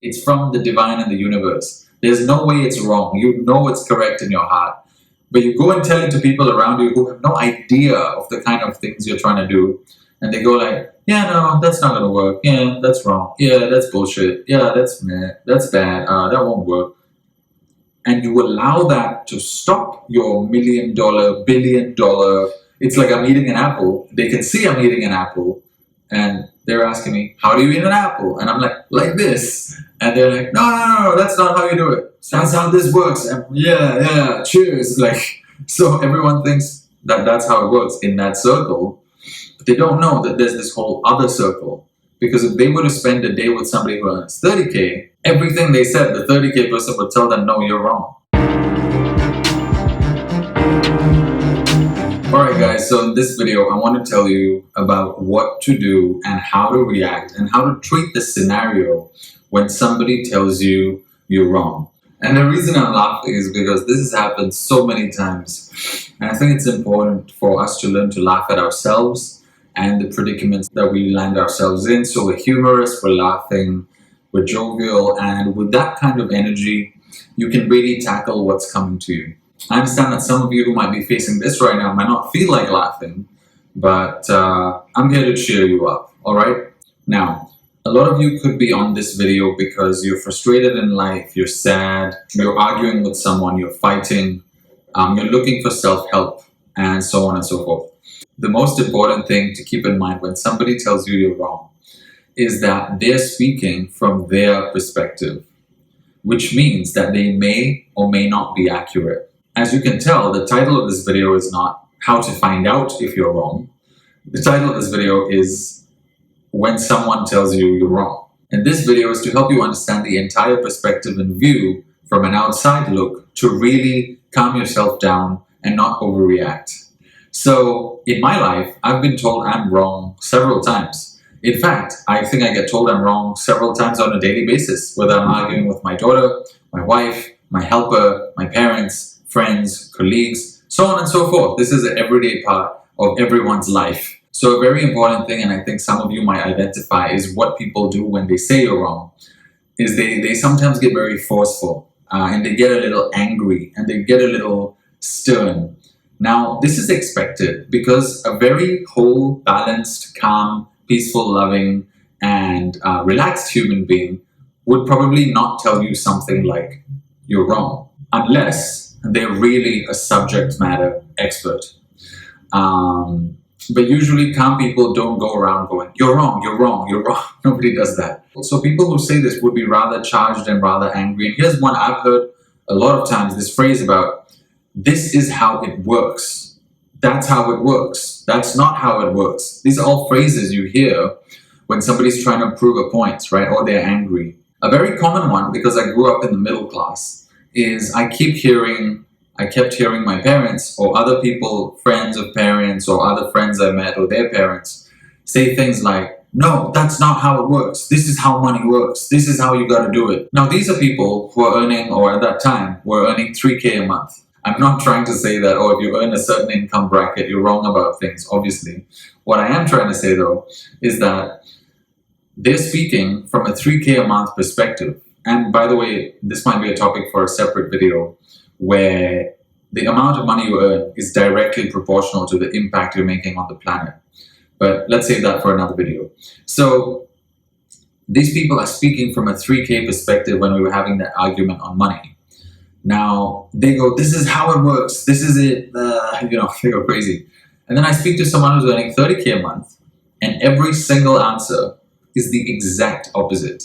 It's from the divine and the universe. There's no way it's wrong. You know it's correct in your heart. But you go and tell it to people around you who have no idea of the kind of things you're trying to do. And they go like, yeah, no, that's not going to work. Yeah, that's wrong. Yeah, that's bullshit. Yeah, that's meh. That's bad. That won't work. And you allow that to stop your $1 million, $1 billion. It's like I'm eating an apple. They can see I'm eating an apple. And they're asking me, how do you eat an apple? And I'm like this. And they're like, no, that's not how you do it. That's how this works. And yeah, cheers. Like, so everyone thinks that that's how it works in that circle. But they don't know that there's this whole other circle. Because if they were to spend a day with somebody who earns 30K, everything they said, the 30K person would tell them, no, you're wrong. Alright guys, so in this video, I want to tell you about what to do and how to react and how to treat the scenario when somebody tells you you're wrong. And the reason I'm laughing is because this has happened so many times. And I think it's important for us to learn to laugh at ourselves and the predicaments that we land ourselves in. So we're humorous, we're laughing, we're jovial, and with that kind of energy, you can really tackle what's coming to you. I understand that some of you who might be facing this right now might not feel like laughing, but I'm here to cheer you up, alright? Now, a lot of you could be on this video because you're frustrated in life, you're sad, you're arguing with someone, you're fighting, you're looking for self-help, and so on and so forth. The most important thing to keep in mind when somebody tells you you're wrong is that they're speaking from their perspective, which means that they may or may not be accurate. As you can tell, the title of this video is not how to find out if you're wrong. The title of this video is when someone tells you you're wrong. And this video is to help you understand the entire perspective and view from an outside look to really calm yourself down and not overreact. So in my life, I've been told I'm wrong several times. In fact, I think I get told I'm wrong several times on a daily basis, whether I'm arguing with my daughter, my wife, my helper, my parents, friends, colleagues, so on and so forth. This is an everyday part of everyone's life. So a very important thing, and I think some of you might identify, is what people do when they say you're wrong, is they sometimes get very forceful and they get a little angry and they get a little stern. Now, this is expected because a very whole, balanced, calm, peaceful, loving, and relaxed human being would probably not tell you something like you're wrong, unless they're really a subject matter expert. But usually calm people don't go around going, you're wrong, you're wrong, you're wrong. Nobody does that. So people who say this would be rather charged and rather angry. And here's one I've heard a lot of times, this phrase about, this is how it works. That's how it works. That's not how it works. These are all phrases you hear when somebody's trying to prove a point, right? Or they're angry. A very common one, because I grew up in the middle class, is I kept hearing my parents or other people, friends of parents or other friends I met or their parents, say things like, no, that's not how it works. This is how money works. This is how you got to do it. Now, these are people who are earning, or at that time, were earning 3K a month. I'm not trying to say that, oh, if you earn a certain income bracket, you're wrong about things, obviously. What I am trying to say, though, is that they're speaking from a 3K a month perspective. And by the way, this might be a topic for a separate video where the amount of money you earn is directly proportional to the impact you're making on the planet. But let's save that for another video. So these people are speaking from a 3K perspective when we were having that argument on money. Now they go, this is how it works. This is it. They go crazy. And then I speak to someone who's earning 30K a month, and every single answer is the exact opposite.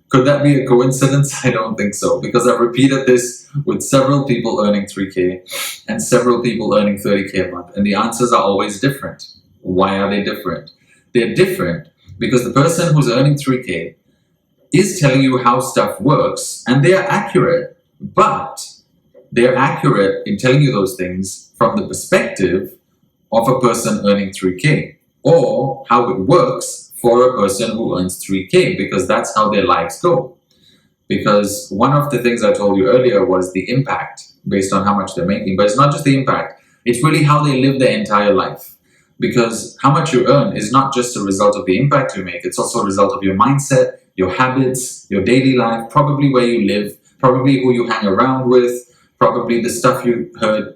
Could that be a coincidence? I don't think so, because I've repeated this with several people earning 3K and several people earning 30K a month, and the answers are always different. Why are they different? They're different because the person who's earning 3K is telling you how stuff works, and they are accurate, but they're accurate in telling you those things from the perspective of a person earning 3K, or how it works for a person who earns 3K, because that's how their lives go. Because one of the things I told you earlier was the impact based on how much they're making, but it's not just the impact, it's really how they live their entire life. Because how much you earn is not just a result of the impact you make, it's also a result of your mindset, your habits, your daily life, probably where you live, probably who you hang around with, probably the stuff you heard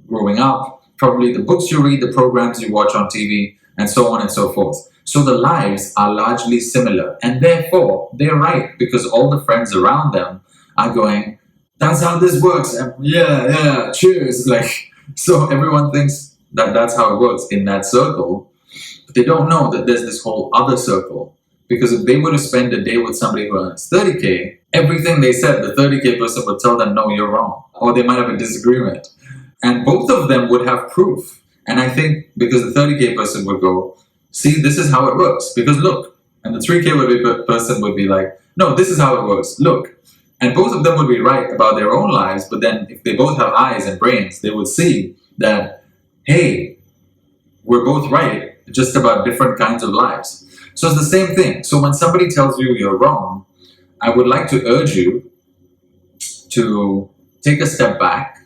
growing up, probably the books you read, the programs you watch on TV, and so on and so forth. So the lives are largely similar, and therefore they're right because all the friends around them are going, "That's how this works." And yeah, cheers. Like, so everyone thinks that that's how it works in that circle, but they don't know that there's this whole other circle. Because if they were to spend a day with somebody who earns 30K, everything they said, the 30K person would tell them, "No, you're wrong," or they might have a disagreement. And both of them would have proof. And I think because the 30K person would go, "See, this is how it works. Because look." And the 3K person would be like, "No, this is how it works. Look." And both of them would be right about their own lives. But then if they both have eyes and brains, they would see that, hey, we're both right, just about different kinds of lives. So it's the same thing. So when somebody tells you you're wrong, I would like to urge you to take a step back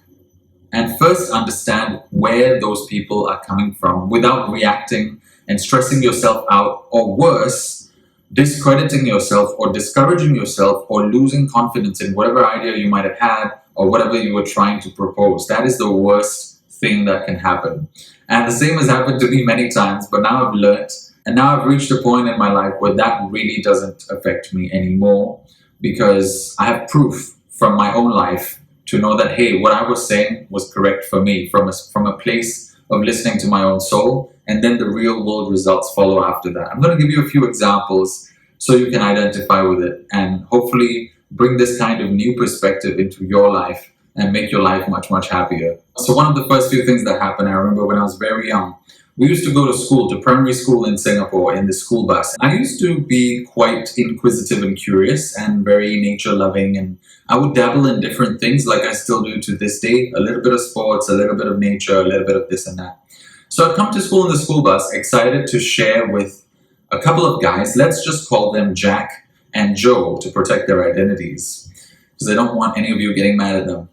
and first understand where those people are coming from without reacting and stressing yourself out, or worse, discrediting yourself or discouraging yourself or losing confidence in whatever idea you might have had or whatever you were trying to propose. That is the worst thing that can happen. And the same has happened to me many times, but now I've learned, and now I've reached a point in my life where that really doesn't affect me anymore because I have proof from my own life to know that, hey, what I was saying was correct for me from a place of listening to my own soul, and then the real world results follow after that. I'm going to give you a few examples so you can identify with it and hopefully bring this kind of new perspective into your life and make your life much, much happier. So one of the first few things that happened, I remember when I was very young, we used to go to school, to primary school in Singapore, in the school bus. I used to be quite inquisitive and curious and very nature loving, and I would dabble in different things like I still do to this day, a little bit of sports, a little bit of nature, a little bit of this and that. So I'd come to school in the school bus, excited to share with a couple of guys, let's just call them Jack and Joe to protect their identities, because I don't want any of you getting mad at them.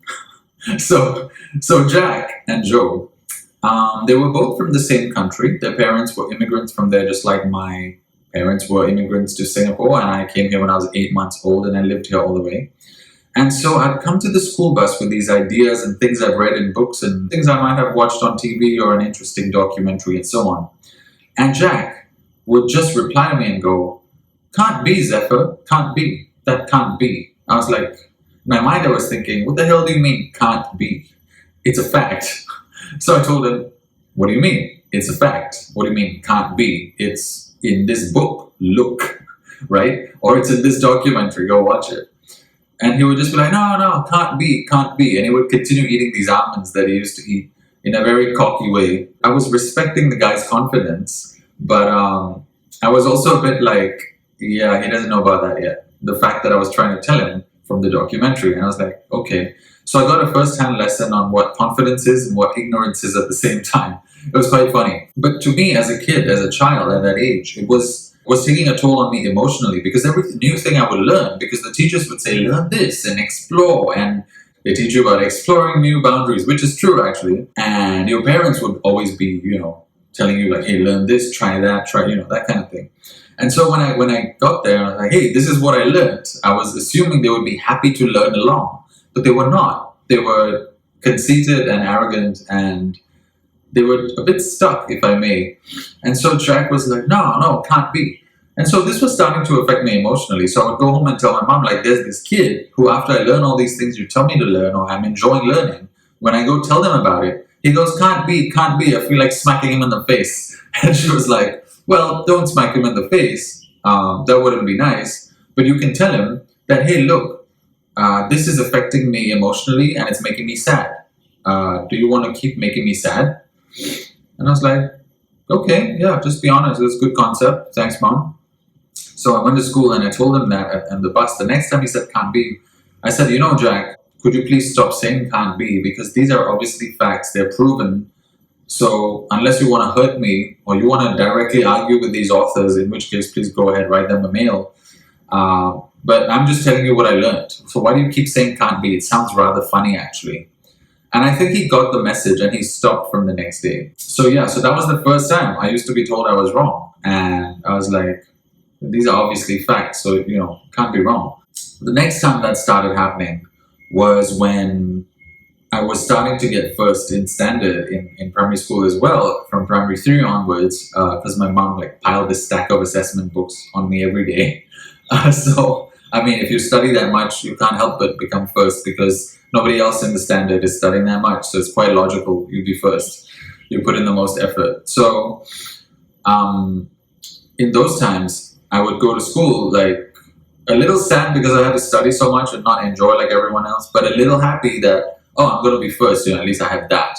So Jack and Joe, they were both from the same country. Their parents were immigrants from there, just like my parents were immigrants to Singapore, and I came here when I was 8 months old, and I lived here all the way. And so I'd come to the school bus with these ideas and things I've read in books and things I might have watched on TV or an interesting documentary and so on. And Jack would just reply to me and go, "Can't be, Zephyr, can't be, that can't be." I was like, in my mind I was thinking, what the hell do you mean, can't be? It's a fact. So I told him, "What do you mean? It's a fact. What do you mean, can't be? It's in this book, look," right? Or it's in this documentary, go watch it. And he would just be like, no, can't be, can't be. And he would continue eating these almonds that he used to eat in a very cocky way. I was respecting the guy's confidence, but I was also a bit like, yeah, he doesn't know about that yet. The fact that I was trying to tell him from the documentary. And I was like, okay. So I got a first-hand lesson on what confidence is and what ignorance is at the same time. It was quite funny. But to me, as a kid, as a child at that age, it was taking a toll on me emotionally, because every new thing I would learn, because the teachers would say, learn this and explore, and they teach you about exploring new boundaries, which is true actually. And your parents would always be, telling you like, hey, learn this, try that, that kind of thing. And so when I got there, I was like, hey, this is what I learned. I was assuming they would be happy to learn along, but they were not. They were conceited and arrogant, and they were a bit stuck, if I may. And so Jack was like, no, can't be. And so this was starting to affect me emotionally. So I would go home and tell my mom, like, there's this kid who, after I learn all these things you tell me to learn, or I'm enjoying learning, when I go tell them about it, he goes, can't be. I feel like smacking him in the face. And she was like, well, don't smack him in the face. That wouldn't be nice. But you can tell him that, hey, look, this is affecting me emotionally and it's making me sad. Do you want to keep making me sad? And I was like, okay, yeah, just be honest. It's a good concept. Thanks, Mom. So I went to school and I told him that on the bus. The next time he said can't be, I said, Jack, could you please stop saying can't be? Because these are obviously facts. They're proven. So unless you want to hurt me or you want to directly argue with these authors, in which case, please go ahead, write them a mail. But I'm just telling you what I learned. So why do you keep saying can't be? It sounds rather funny, actually. And I think he got the message and he stopped from the next day. So that was the first time I used to be told I was wrong. And I was like, These are obviously facts, so can't be wrong. The next time that started happening was when I was starting to get first in standard in primary school as well, from primary three onwards, because my mom piled this stack of assessment books on me every day. So, I mean, if you study that much, you can't help but become first because nobody else in the standard is studying that much. So it's quite logical you be first. You put in the most effort. So, in those times, I would go to school a little sad because I had to study so much and not enjoy like everyone else, but a little happy that, oh, I'm going to be first, at least I have that.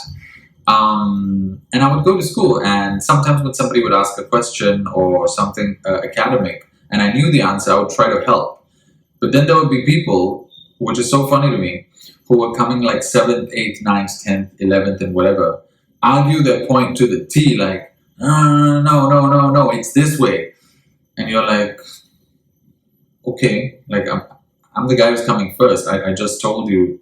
And I would go to school, and sometimes when somebody would ask a question or something academic, and I knew the answer, I would try to help. But then there would be people, which is so funny to me, who were coming 7th, 8th, 9th, 10th, 11th, and whatever, argue their point to the T, no, it's this way. And you're like, okay, I'm the guy who's coming first. I just told you,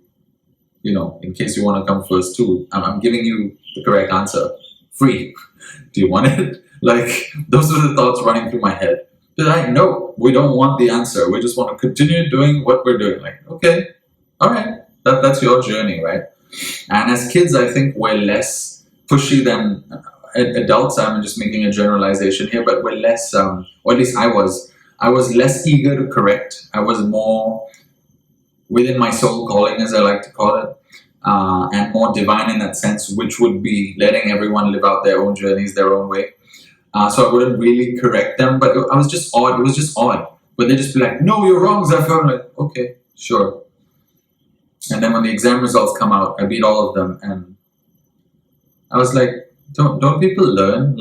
in case you want to come first too, I'm giving you the correct answer. Free. Do you want it? Those are the thoughts running through my head. But no, we don't want the answer. We just want to continue doing what we're doing. Okay, all right, that's your journey, right? And as kids, I think we're less pushy than adults. I'm just making a generalization here, but we're less, or at least I was less eager to correct. I was more within my soul calling, as I like to call it, and more divine in that sense, which would be letting everyone live out their own journeys their own way. So I wouldn't really correct them, but I was just odd. It was just odd. But they'd just be like, no, you're wrong, Zephyr. I'm like, okay, sure. And then when the exam results come out, I beat all of them. And I was like, don't people learn?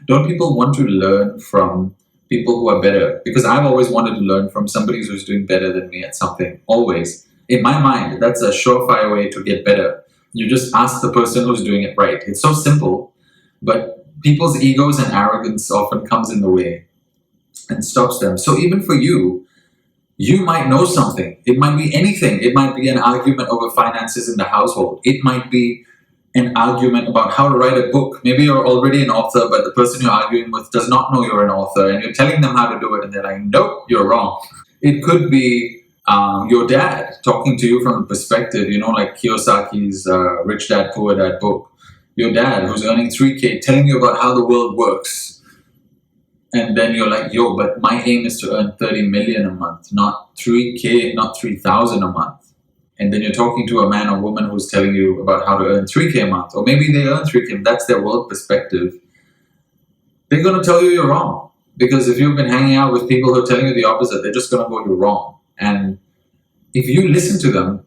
Don't people want to learn from people who are better? Because I've always wanted to learn from somebody who's doing better than me at something. Always. In my mind, that's a surefire way to get better. You just ask the person who's doing it right. It's so simple, but people's egos and arrogance often comes in the way and stops them. So even for you, you might know something. It might be anything. It might be an argument over finances in the household. It might be an argument about how to write a book. Maybe you're already an author, but the person you're arguing with does not know you're an author, and you're telling them how to do it, and they're like, nope, you're wrong. It could be your dad talking to you from the perspective, like Kiyosaki's Rich Dad, Poor Dad book. Your dad who's earning 3K telling you about how the world works. And then you're like, yo, but my aim is to earn 30 million a month, not 3K, not 3,000 a month. And then you're talking to a man or woman who's telling you about how to earn 3K a month, or maybe they earn 3K, that's their world perspective. They're going to tell you you're wrong. Because if you've been hanging out with people who are telling you the opposite, they're just going to go, you're wrong. And if you listen to them,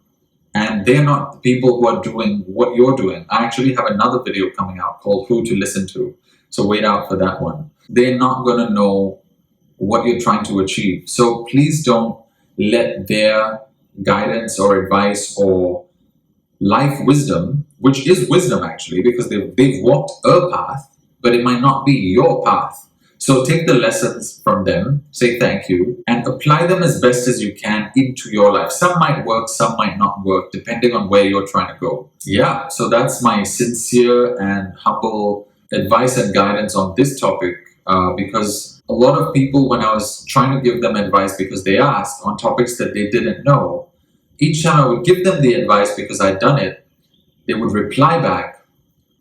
and they're not the people who are doing what you're doing. I actually have another video coming out called Who to Listen to. So wait out for that one. They're not going to know what you're trying to achieve. So please don't let their guidance or advice or life wisdom, which is wisdom actually, because they've walked a path, but it might not be your path. So take the lessons from them, say thank you, and apply them as best as you can into your life. Some might work, some might not work, depending on where you're trying to go. Yeah, so that's my sincere and humble advice and guidance on this topic, because a lot of people, when I was trying to give them advice because they asked on topics that they didn't know, each time I would give them the advice because I'd done it, they would reply back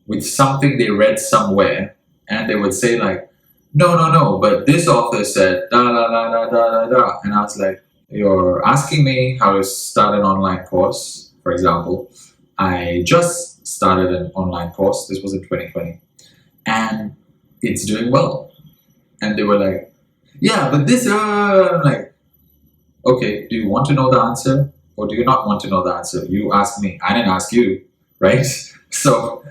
with something they read somewhere, and they would say no, but this author said da da da da da da da. And I was like, you're asking me how to start an online course, for example. I just started an online course. This was in 2020. And it's doing well. And they were like, yeah, but this, I'm like, okay, do you want to know the answer? Or do you not want to know the answer? You asked me. I didn't ask you, right? So,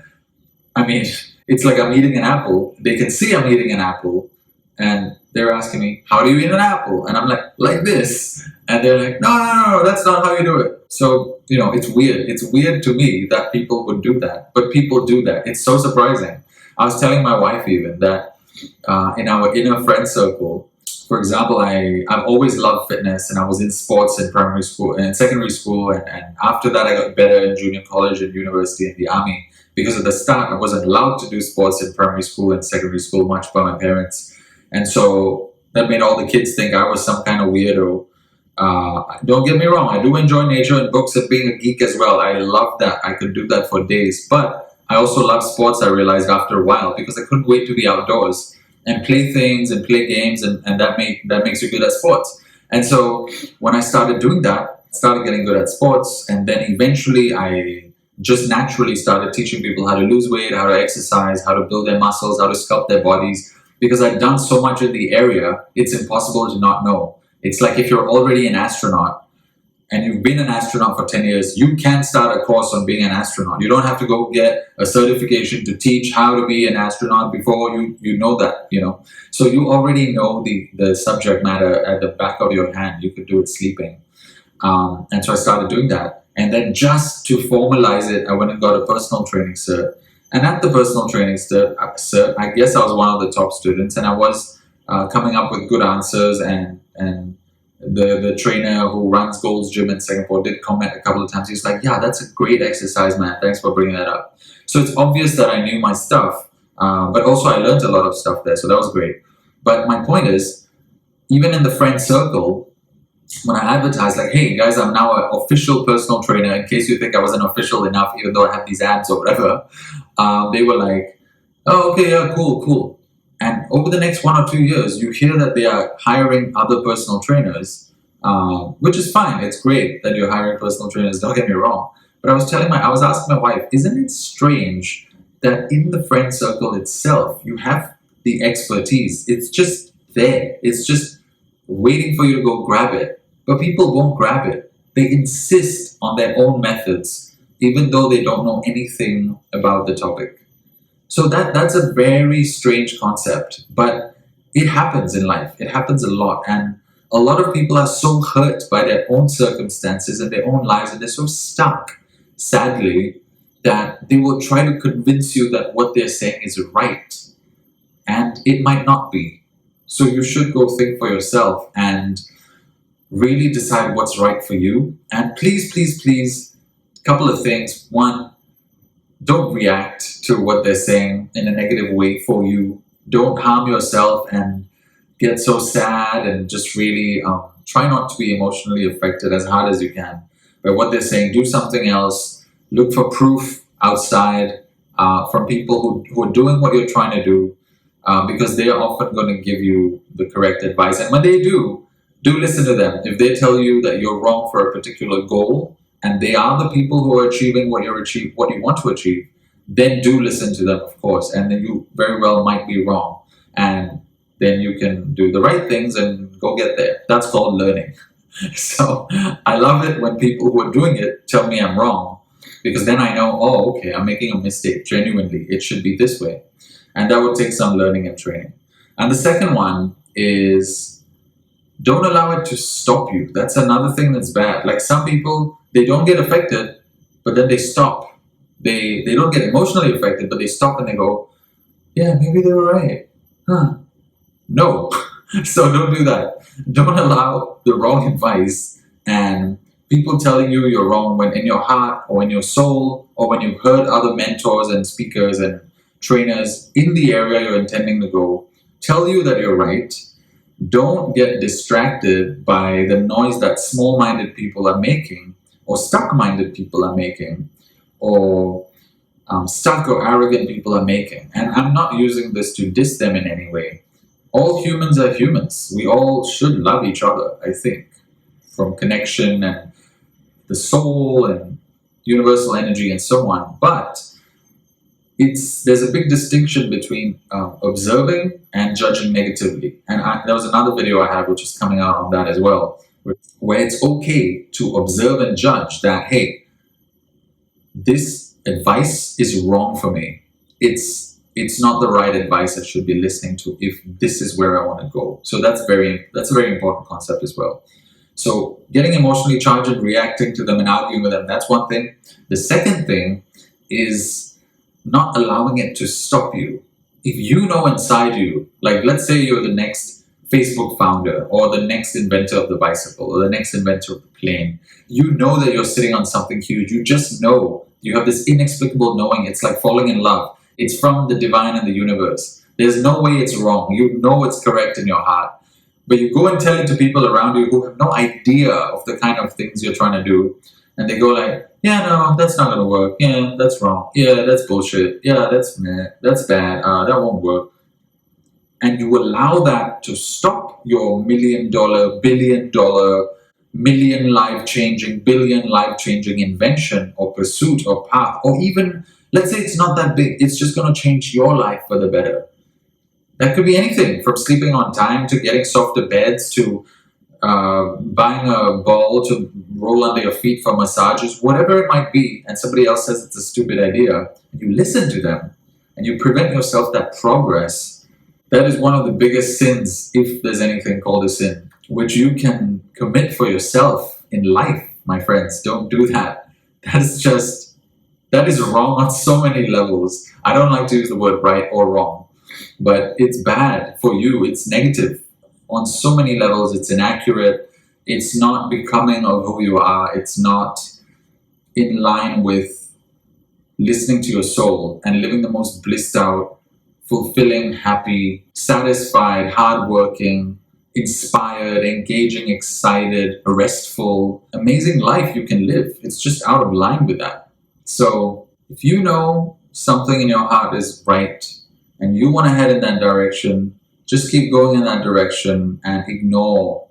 I mean, it's like I'm eating an apple. They can see I'm eating an apple, and they're asking me, how do you eat an apple? And I'm like this. And they're like, no, that's not how you do it. So, it's weird. It's weird to me that people would do that, but people do that. It's so surprising. I was telling my wife even that in our inner friend circle, for example, I've always loved fitness, and I was in sports in primary school and in secondary school. And after that, I got better in junior college and university and the army. Because at the start, I wasn't allowed to do sports in primary school and secondary school much by my parents. And so that made all the kids think I was some kind of weirdo. Don't get me wrong, I do enjoy nature and books and being a geek as well. I love that. I could do that for days. But I also love sports, I realized after a while, because I couldn't wait to be outdoors and play things and play games, and that makes you good at sports. And so when I started doing that, I started getting good at sports, and then eventually I just naturally started teaching people how to lose weight, how to exercise, how to build their muscles, how to sculpt their bodies. Because I've done so much in the area, it's impossible to not know. It's like if you're already an astronaut and you've been an astronaut for 10 years, you can start a course on being an astronaut. You don't have to go get a certification to teach how to be an astronaut before you know that. So you already know the subject matter at the back of your hand. You could do it sleeping. And so I started doing that. And then just to formalize it, I went and got a personal training cert. And at the personal training cert, I guess I was one of the top students, and I was coming up with good answers. And the trainer who runs Gold's Gym in Singapore did comment a couple of times. He was like, "Yeah, that's a great exercise, man. Thanks for bringing that up." So it's obvious that I knew my stuff, but also I learned a lot of stuff there. So that was great. But my point is, even in the friend circle, when I advertised, like, "Hey guys, I'm now an official personal trainer," in case you think I wasn't official enough, even though I have these abs or whatever, they were like, "Oh, okay, yeah, cool." And over the next 1 or 2 years, you hear that they are hiring other personal trainers, which is fine. It's great that you're hiring personal trainers. Don't get me wrong. But I was asking my wife, isn't it strange that in the friend circle itself, you have the expertise? It's just there. It's just waiting for you to go grab it. But people won't grab it. They insist on their own methods, even though they don't know anything about the topic. So that's a very strange concept, but it happens in life. It happens a lot. And a lot of people are so hurt by their own circumstances and their own lives, and they're so stuck, sadly, that they will try to convince you that what they're saying is right. And it might not be. So you should go think for yourself and really decide what's right for you. And please, a couple of things. One, don't react to what they're saying in a negative way for you. Don't harm yourself and get so sad, and just really try not to be emotionally affected as hard as you can by what they're saying. Do something else. Look for proof outside from people who are doing what you're trying to do, because they are often going to give you the correct advice. And when they do listen to them. If they tell you that you're wrong for a particular goal, and they are the people who are achieving what you want to achieve, then do listen to them, of course. And then you very well might be wrong, and then you can do the right things and go get there. That's called learning. So I love it when people who are doing it tell me I'm wrong, because then I know, oh, okay, I'm making a mistake. Genuinely, it should be this way. And that would take some learning and training. And the second one is, don't allow it to stop you. That's another thing that's bad. Like, some people, they don't get affected, but then they stop. They don't get emotionally affected, but they stop and they go, yeah, maybe they were right. No. So don't do that. Don't allow the wrong advice and people telling you you're wrong when in your heart or in your soul, or when you've heard other mentors and speakers and trainers in the area you're intending to go tell you that you're right. Don't get distracted by the noise that small-minded people are making, or stuck-minded people are making, or stuck or arrogant people are making. And I'm not using this to diss them in any way. All humans are humans. We all should love each other, I think, from connection and the soul and universal energy and so on. But there's a big distinction between observing and judging negatively. And there was another video I have which is coming out on that as well, where it's okay to observe and judge that, hey, this advice is wrong for me. It's not the right advice I should be listening to if this is where I want to go. So that's a very important concept as well. So getting emotionally charged and reacting to them and arguing with them, that's one thing. The second thing is not allowing it to stop you. If you know inside you, like, let's say you're the next Facebook founder, or the next inventor of the bicycle, or the next inventor of the plane, you know that you're sitting on something huge. You just know. You have this inexplicable knowing. It's like falling in love. It's from the divine and the universe. There's no way it's wrong. You know it's correct in your heart. But you go and tell it to people around you who have no idea of the kind of things you're trying to do. And they go like, yeah, no, that's not going to work. Yeah, that's wrong. Yeah, that's bullshit. Yeah, that's meh. That's bad. That won't work. And you allow that to stop your $1 million, $1 billion, million life-changing, billion life-changing invention or pursuit or path, or even, let's say it's not that big, it's just going to change your life for the better. That could be anything from sleeping on time to getting softer beds to buying a ball to roll under your feet for massages, whatever it might be, and somebody else says it's a stupid idea, and you listen to them and you prevent yourself that progress. That is one of the biggest sins, if there's anything called a sin, which you can commit for yourself in life, my friends. Don't do that. That is wrong on so many levels. I don't like to use the word right or wrong, but it's bad for you. It's negative on so many levels. It's inaccurate. It's not becoming of who you are. It's not in line with listening to your soul and living the most blissed out, fulfilling, happy, satisfied, hardworking, inspired, engaging, excited, restful, amazing life you can live. It's just out of line with that. So if you know something in your heart is right and you want to head in that direction, just keep going in that direction and ignore,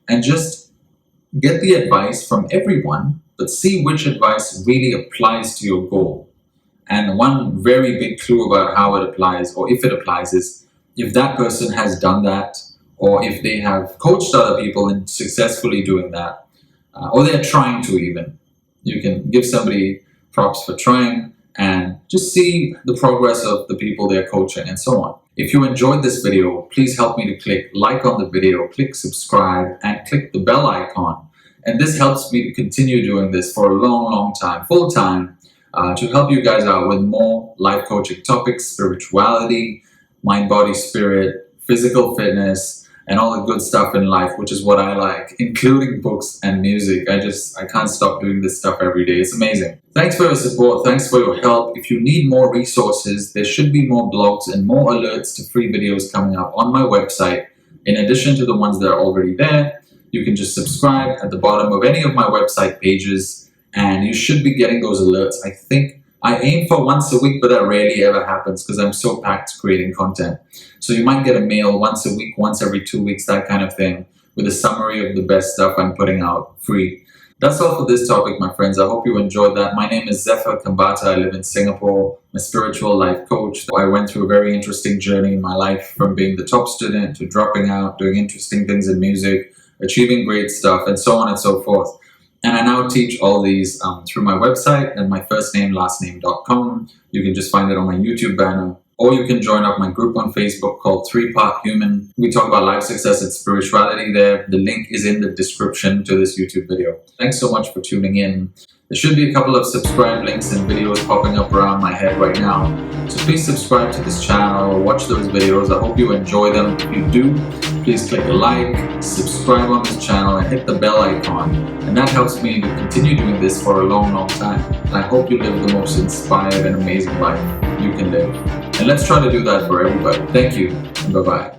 and just get the advice from everyone, but see which advice really applies to your goal. And one very big clue about how it applies, or if it applies, is if that person has done that, or if they have coached other people in successfully doing that, or they're trying to even. You can give somebody props for trying and just see the progress of the people they're coaching and so on. If you enjoyed this video, please help me to click like on the video, click subscribe, and click the bell icon. And this helps me to continue doing this for a long, long time, full time, to help you guys out with more life coaching topics, spirituality, mind, body, spirit, physical fitness, and all the good stuff in life, which is what I like, including books and music. I can't stop doing this stuff every day. It's amazing. Thanks for your support. Thanks for your help. If you need more resources, there should be more blogs and more alerts to free videos coming up on my website. In addition to the ones that are already there, you can just subscribe at the bottom of any of my website pages, and you should be getting those alerts. I think I aim for once a week, but that rarely ever happens because I'm so packed creating content. So you might get a mail once a week, once every 2 weeks, that kind of thing, with a summary of the best stuff I'm putting out free. That's all for this topic, my friends. I hope you enjoyed that. My name is Zephyr Khambatta. I live in Singapore. I'm a spiritual life coach. I went through a very interesting journey in my life, from being the top student to dropping out, doing interesting things in music, achieving great stuff, and so on and so forth. And I now teach all these through my website and my firstname.lastname.com. You can just find it on my YouTube banner. Or you can join up my group on Facebook called 3-Part Human. We talk about life success and spirituality there. The link is in the description to this YouTube video. Thanks so much for tuning in. There should be a couple of subscribe links and videos popping up around my head right now. So please subscribe to this channel or watch those videos. I hope you enjoy them. If you do, please click a like, subscribe on this channel, and hit the bell icon. And that helps me to continue doing this for a long, long time. And I hope you live the most inspired and amazing life you can live. And let's try to do that for everybody. Thank you, and bye-bye.